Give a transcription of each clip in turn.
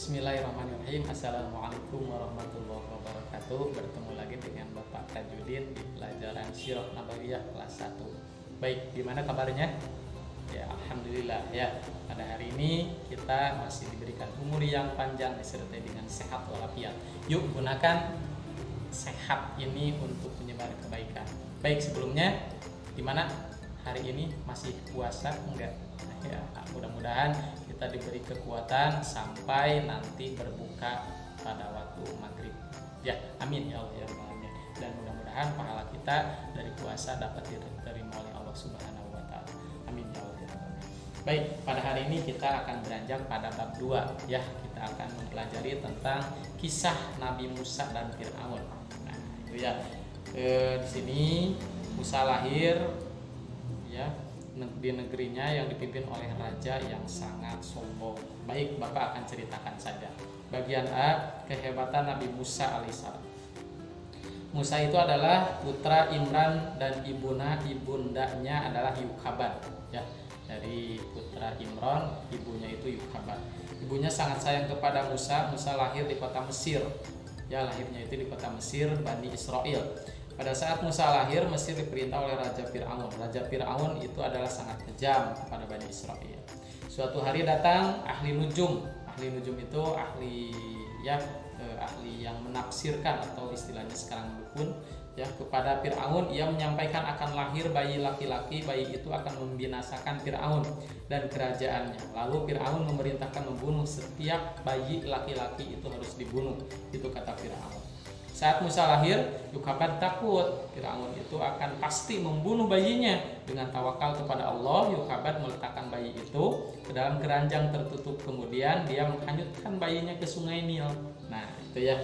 Bismillahirrahmanirrahim. Assalamualaikum warahmatullahi wabarakatuh. Bertemu lagi dengan Bapak Tajudin di pelajaran Sirah Nabawiyah kelas 1. Baik, gimana kabarnya? Ya, alhamdulillah ya. Pada hari ini kita masih diberikan umur yang panjang disertai dengan sehat walafiat. Yuk gunakan sehat ini untuk menyebar kebaikan. Baik, sebelumnya gimana? Hari ini masih puasa enggak? Ya, mudah-mudahan kita diberi kekuatan sampai nanti berbuka pada waktu maghrib. Ya, amin ya Allah ya Rabbal alamin. Dan mudah-mudahan pahala kita dari puasa dapat diterima oleh Allah Subhanahu wa taala. Amin ya Allah ya Rabbal alamin. Baik, pada hari ini kita akan beranjak pada bab 2 ya. Kita akan mempelajari tentang kisah Nabi Musa dan Fir'aun. Nah, itu ya. Di sini Musa lahir ya di negerinya yang dipimpin oleh raja yang sangat sombong. Baik, Bapak akan ceritakan saja. Bagian A, kehebatan Nabi Musa alaihissalam. Musa itu adalah putra Imran dan ibundanya adalah Yukhaban. Ya, dari putra Imran, ibunya itu Yukhaban. Ibunya sangat sayang kepada Musa. Musa lahir di kota Mesir. Ya, lahirnya itu di kota Mesir, Bani Israel. Pada saat Musa lahir, Mesir diperintah oleh Raja Fir'aun. Raja Fir'aun itu adalah sangat kejam kepada Bani Israel. Suatu hari datang ahli nujum. Ahli nujum itu ahli yang menafsirkan atau istilahnya sekarang dukun ya kepada Fir'aun. Ia menyampaikan akan lahir bayi laki-laki. Bayi itu akan membinasakan Fir'aun dan kerajaannya. Lalu Fir'aun memerintahkan membunuh setiap bayi laki-laki, itu harus dibunuh. Itu kata Fir'aun. Saat Musa lahir, Yukhaban takut Fir'aun itu akan pasti membunuh bayinya. Dengan tawakal kepada Allah, Yukhaban meletakkan bayi itu ke dalam keranjang tertutup. Kemudian dia menghanyutkan bayinya ke sungai Nil. Nah, itu ya.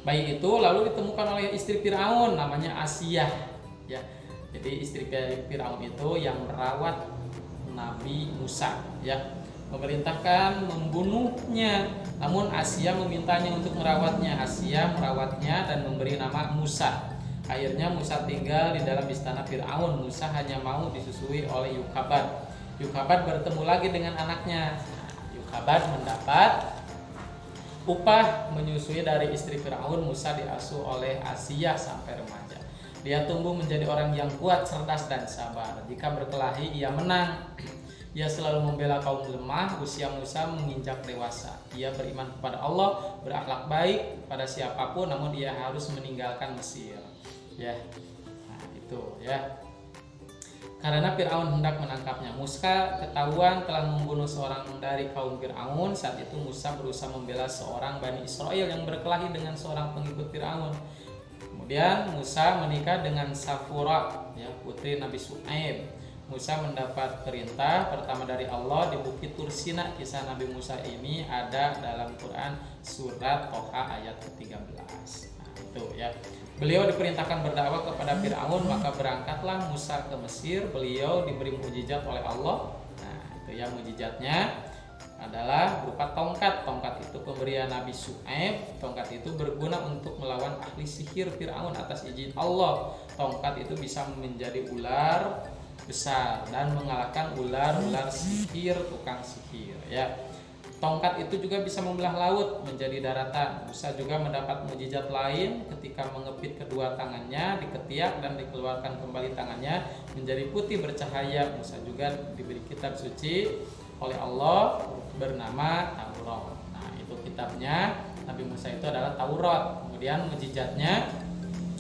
Bayi itu lalu ditemukan oleh istri Fir'aun, namanya Asiyah. Ya, jadi istri Fir'aun itu yang merawat Nabi Musa. Ya, memerintahkan membunuhnya. Namun Asiyah memintanya untuk merawatnya. Asiyah merawatnya dan memberi nama Musa. Akhirnya Musa tinggal di dalam istana Fir'aun. Musa hanya mau disusui oleh Yukhaban. Yukhaban bertemu lagi dengan anaknya. Yukhaban mendapat upah menyusui dari istri Fir'aun. Musa diasuh oleh Asiyah sampai remaja. Dia tumbuh menjadi orang yang kuat, cerdas dan sabar. Jika berkelahi ia menang. Ia selalu membela kaum lemah. Usia Musa menginjak dewasa. Ia beriman kepada Allah, berakhlak baik pada siapapun, namun dia harus meninggalkan Mesir. Ya, nah itu ya. Karena Fir'aun hendak menangkapnya. Musa ketahuan telah membunuh seorang dari kaum Fir'aun. Saat itu Musa berusaha membela seorang Bani Israel yang berkelahi dengan seorang pengikut Fir'aun. Kemudian Musa menikah dengan Safura, ya, putri Nabi Syuaib. Musa mendapat perintah pertama dari Allah di Bukit Tursina. Kisah Nabi Musa ini ada dalam Quran surat Toha ayat ke-13. Nah, itu ya. Beliau diperintahkan berdakwah kepada Fir'aun, maka berangkatlah Musa ke Mesir. Beliau diberi mukjizat oleh Allah. Nah, itu ya, mukjizatnya adalah berupa tongkat. Tongkat itu pemberian Nabi Syuaib. Tongkat itu berguna untuk melawan ahli sihir Fir'aun atas izin Allah. Tongkat itu bisa menjadi ular besar dan mengalahkan ular-ular sihir, tukang sihir ya. Tongkat itu juga bisa membelah laut menjadi daratan. Musa juga mendapat mukjizat lain ketika mengepit kedua tangannya di ketiak dan dikeluarkan kembali tangannya menjadi putih bercahaya. Musa juga diberi kitab suci oleh Allah bernama Taurat. Nah, itu kitabnya Nabi Musa itu adalah Taurat. Kemudian mukjizatnya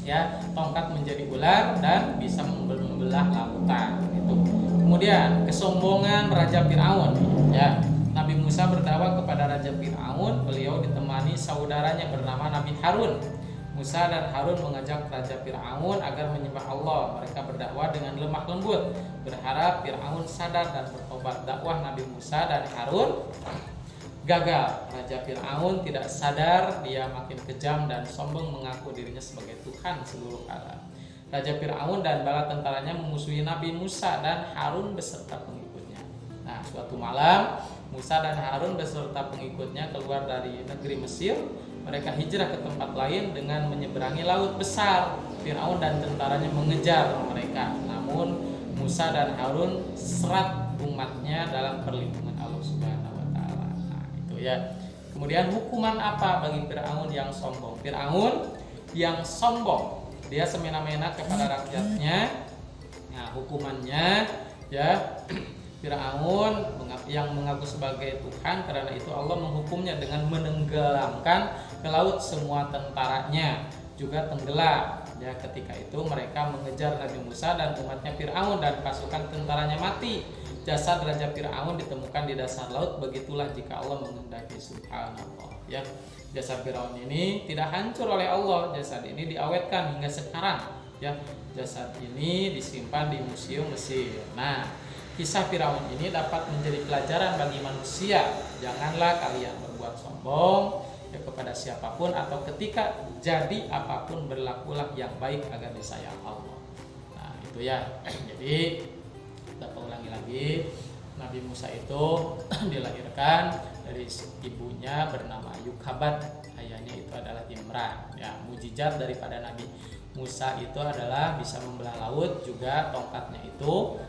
ya, tongkat menjadi ular dan bisa membelah lautan itu. Kemudian kesombongan Raja Fir'aun ya. Nabi Musa berdakwah kepada Raja Fir'aun. Beliau ditemani saudaranya bernama Nabi Harun. Musa dan Harun mengajak Raja Fir'aun agar menyembah Allah. Mereka berdakwah dengan lemah lembut, berharap Fir'aun sadar dan bertobat. Dakwah Nabi Musa dan Harun gagal. Raja Fir'aun tidak sadar, dia makin kejam dan sombong mengaku dirinya sebagai Tuhan seluruh alam. Raja Fir'aun dan bala tentaranya memusuhi Nabi Musa dan Harun beserta pengikutnya. Nah, suatu malam Musa dan Harun beserta pengikutnya keluar dari negeri Mesir. Mereka hijrah ke tempat lain dengan menyeberangi laut besar. Fir'aun dan tentaranya mengejar mereka. Namun Musa dan Harun serat umatnya dalam perlindungan Allah Subhanahu wa taala. Nah, itu ya. Kemudian hukuman apa bagi Fir'aun yang sombong? Fir'aun yang sombong, dia semena-mena kepada rakyatnya. Nah, hukumannya ya, Fir'aun yang mengaku sebagai Tuhan, karena itu Allah menghukumnya dengan menenggelamkan ke laut semua tentaranya, juga tenggelam. Ya, ketika itu mereka mengejar Nabi Musa dan umatnya Fir'aun, dan pasukan tentaranya mati. Jasad Raja Fir'aun ditemukan di dasar laut. Begitulah jika Allah menghendaki, subhanallah. Ya, jasad Fir'aun ini tidak hancur oleh Allah. Jasad ini diawetkan hingga sekarang. Ya, jasad ini disimpan di museum Mesir. Nah, kisah Fir'aun ini dapat menjadi pelajaran bagi manusia. Janganlah kalian berbuat sombong ya kepada siapapun, atau ketika jadi apapun berlakulah yang baik agar disayang Allah. Nah, itu ya. Jadi kita ulangi lagi, Nabi Musa itu dilahirkan dari ibunya bernama Yukabat, ayahnya itu adalah Imran. Ya, mujizat daripada Nabi Musa itu adalah bisa membelah laut, juga tongkatnya itu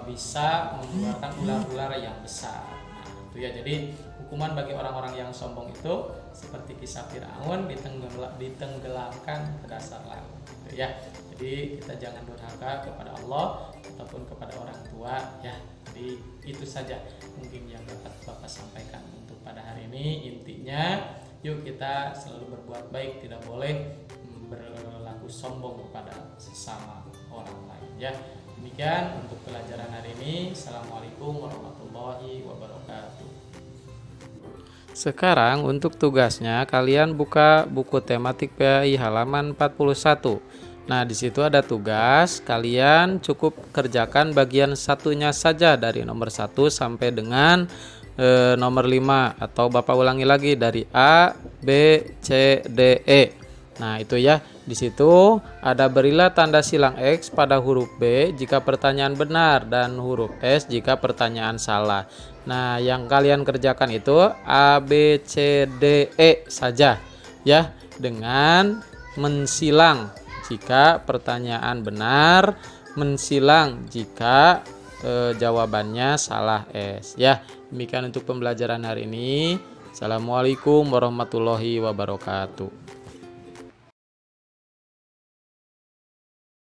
bisa mengeluarkan ular-ular yang besar. Nah, itu ya. Jadi hukuman bagi orang-orang yang sombong itu seperti kisah Fir'aun, ditenggelamkan ke dasar laut. Gitu ya. Jadi kita jangan durhaka kepada Allah ataupun kepada orang tua ya. Jadi itu saja mungkin yang dapat Bapak sampaikan untuk pada hari ini. Intinya yuk kita selalu berbuat baik, tidak boleh berlaku sombong kepada sesama orang lain ya. Demikian untuk pelajaran hari ini. Assalamualaikum warahmatullahi wabarakatuh. Sekarang untuk tugasnya kalian buka buku tematik PAI halaman 41. Nah, di situ ada tugas, kalian cukup kerjakan bagian satunya saja dari nomor 1 sampai dengan nomor 5, atau Bapak ulangi lagi dari A, B, C, D, E. Nah, itu ya. Di situ ada berilah tanda silang X pada huruf B jika pertanyaan benar dan huruf S jika pertanyaan salah. Nah, yang kalian kerjakan itu A, B, C, D, E saja ya, dengan mensilang jika pertanyaan benar, mensilang jika jawabannya salah S ya. Demikian untuk pembelajaran hari ini. Assalamualaikum warahmatullahi wabarakatuh.